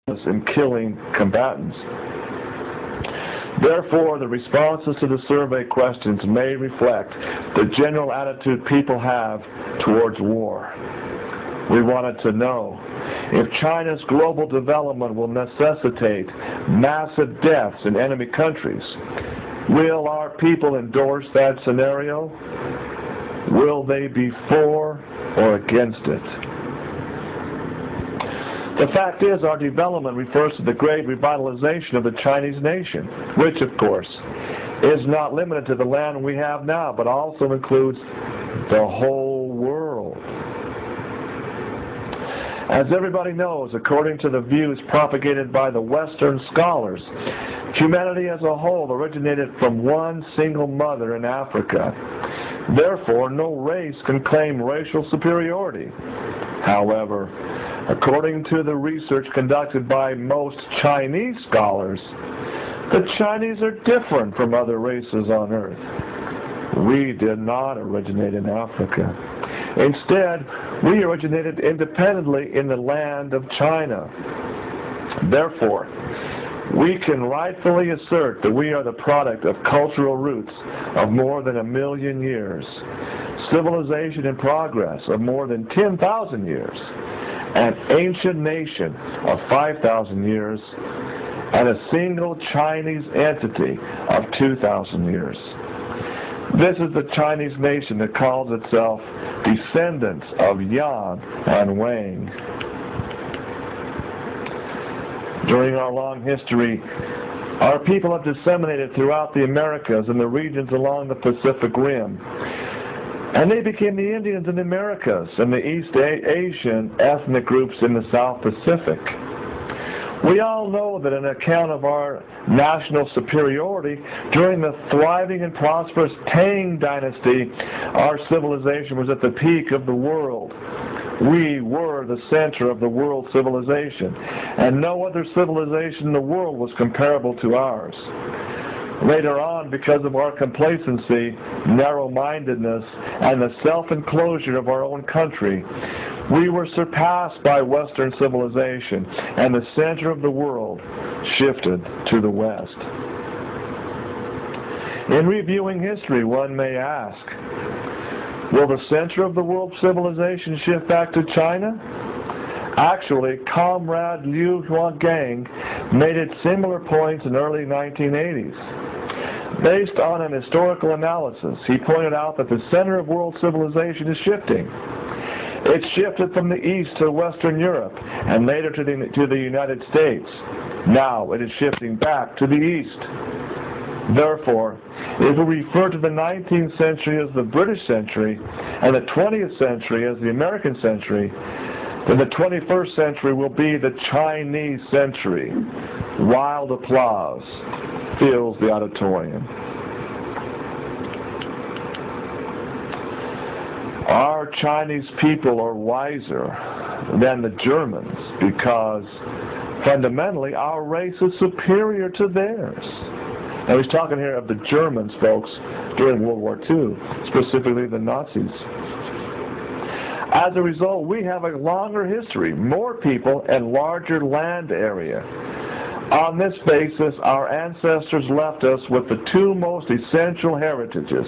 in killing combatants. Therefore, the responses to the survey questions may reflect the general attitude people have towards war. We wanted to know if China's global development will necessitate massive deaths in enemy countries. Will our people endorse that scenario? Will they be for or against it? The fact is, our development refers to the great revitalization of the Chinese nation, which, of course, is not limited to the land we have now, but also includes the whole world. As everybody knows, according to the views propagated by the Western scholars, humanity as a whole originated from one single mother in Africa. Therefore, no race can claim racial superiority. However, according to the research conducted by most Chinese scholars, the Chinese are different from other races on Earth. We did not originate in Africa. Instead, we originated independently in the land of China. Therefore, we can rightfully assert that we are the product of cultural roots of more than 1 million years, civilization in progress of more than 10,000 years, an ancient nation of 5,000 years, and a single Chinese entity of 2,000 years. This is the Chinese nation that calls itself descendants of Yang and Wang. During our long history, our people have disseminated throughout the Americas and the regions along the Pacific Rim. And they became the Indians in the Americas and the East Asian ethnic groups in the South Pacific. We all know that an account of our national superiority during the thriving and prosperous Tang dynasty, our civilization was at the peak of the world. We were the center of the world civilization, and no other civilization in the world was comparable to ours. Later on, because of our complacency, narrow-mindedness, and the self-enclosure of our own country, we were surpassed by Western civilization, and the center of the world shifted to the West. In reviewing history, one may ask, will the center of the world civilization shift back to China? Actually, Comrade Liu Huagang made it similar points in early 1980s. Based on an historical analysis, he pointed out that the center of world civilization is shifting. It shifted from the east to Western Europe and later to the United States. Now it is shifting back to the east. Therefore, if we refer to the 19th century as the British century and the 20th century as the American century, then the 21st century will be the Chinese century. Wild applause fills the auditorium. Our Chinese people are wiser than the Germans because fundamentally our race is superior to theirs. Now he's talking here of the Germans, folks, during World War II, specifically the Nazis. As a result, we have a longer history, more people, and larger land area. On this basis, our ancestors left us with the two most essential heritages,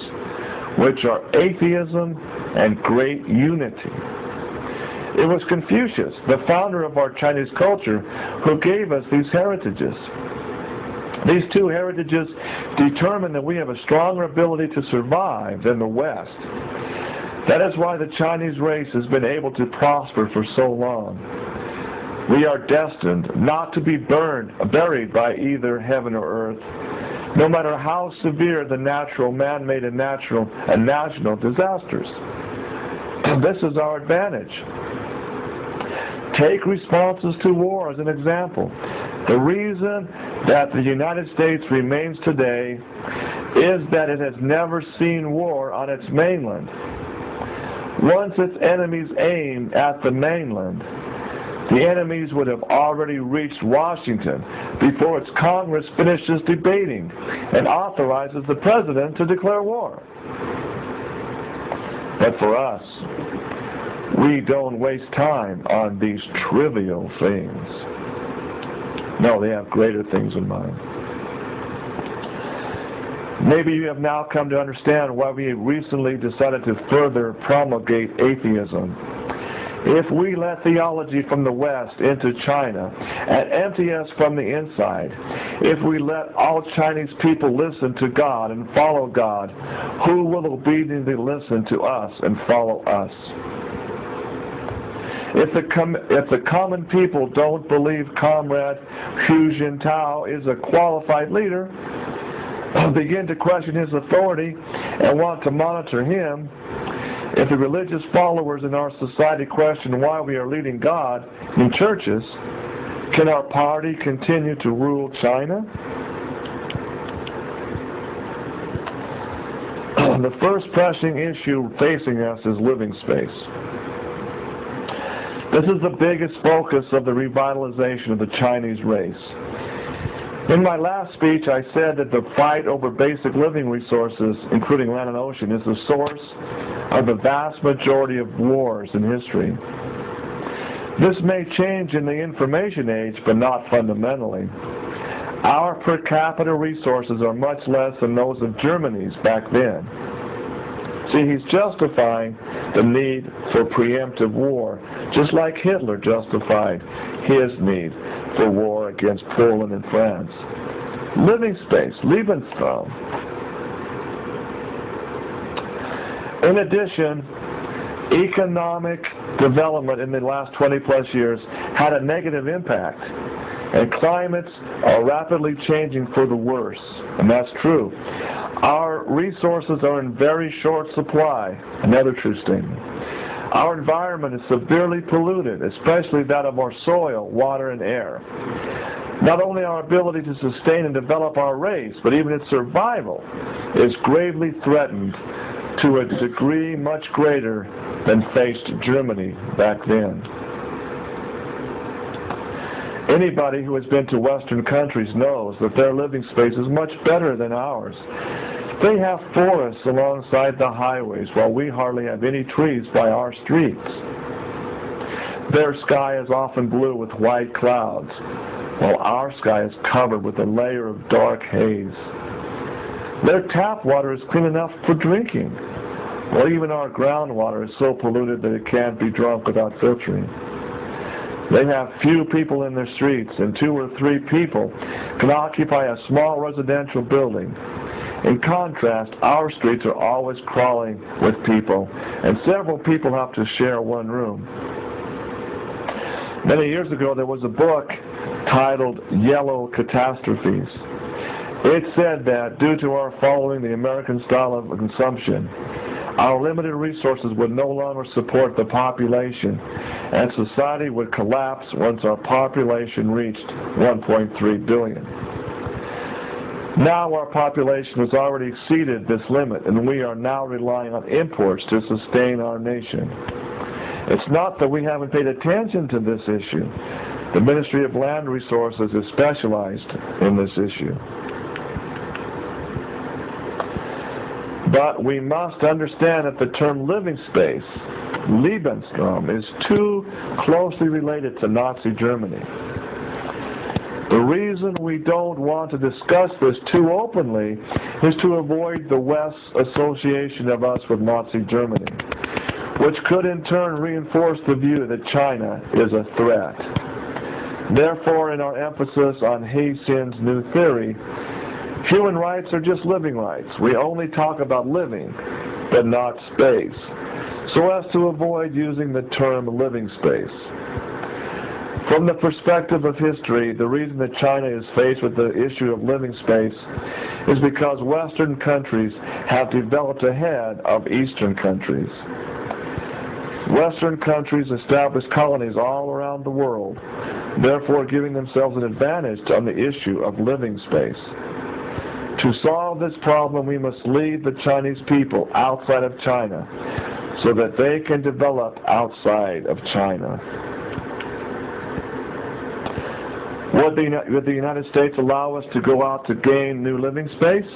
which are atheism and great unity. It was Confucius, the founder of our Chinese culture, who gave us these heritages. These two heritages determine that we have a stronger ability to survive than the West. That is why the Chinese race has been able to prosper for so long. We are destined not to be buried by either heaven or earth, no matter how severe the natural, man-made, and national disasters. This is our advantage. Take responses to war as an example. The reason that the United States remains today is that it has never seen war on its mainland. Once its enemies aim at the mainland, the enemies would have already reached Washington before its Congress finishes debating and authorizes the President to declare war. But for us, we don't waste time on these trivial things. No, they have greater things in mind. Maybe you have now come to understand why we recently decided to further promulgate atheism. If we let theology from the West into China and empty us from the inside, if we let all Chinese people listen to God and follow God, who will obediently listen to us and follow us? If the common people don't believe Comrade Hu Jintao is a qualified leader, begin to question his authority and want to monitor him, if the religious followers in our society question why we are leading God in churches, can our party continue to rule China? The first pressing issue facing us is living space. This is the biggest focus of the revitalization of the Chinese race. In my last speech, I said that the fight over basic living resources, including land and ocean, is the source of the vast majority of wars in history. This may change in the information age, but not fundamentally. Our per capita resources are much less than those of Germany's back then. See, he's justifying the need for preemptive war, just like Hitler justified his need for war against Poland and France. Living space, Lebensraum. In addition, economic development in the last 20 plus years had a negative impact, and climates are rapidly changing for the worse, and that's true. Our resources are in very short supply, another true statement. Our environment is severely polluted, especially that of our soil, water, and air. Not only our ability to sustain and develop our race, but even its survival is gravely threatened to a degree much greater than faced Germany back then. Anybody who has been to Western countries knows that their living space is much better than ours. They have forests alongside the highways, while we hardly have any trees by our streets. Their sky is often blue with white clouds, while our sky is covered with a layer of dark haze. Their tap water is clean enough for drinking, while even our groundwater is so polluted that it can't be drunk without filtering. They have few people in their streets, and 2 or 3 people can occupy a small residential building. In contrast, our streets are always crawling with people, and several people have to share one room. Many years ago, there was a book titled Yellow Catastrophes. It said that due to our following the American style of consumption, our limited resources would no longer support the population, and society would collapse once our population reached 1.3 billion. Now our population has already exceeded this limit, and we are now relying on imports to sustain our nation. It's not that we haven't paid attention to this issue. The Ministry of Land Resources is specialized in this issue. But we must understand that the term living space, Lebensraum, is too closely related to Nazi Germany. The reason we don't want to discuss this too openly is to avoid the West's association of us with Nazi Germany, which could in turn reinforce the view that China is a threat. Therefore, in our emphasis on Haysin's new theory, human rights are just living rights. We only talk about living, but not space, so as to avoid using the term living space. From the perspective of history, the reason that China is faced with the issue of living space is because Western countries have developed ahead of Eastern countries. Western countries established colonies all around the world, therefore giving themselves an advantage on the issue of living space. To solve this problem, we must lead the Chinese people outside of China so that they can develop outside of China. Would the United States allow us to go out to gain new living space?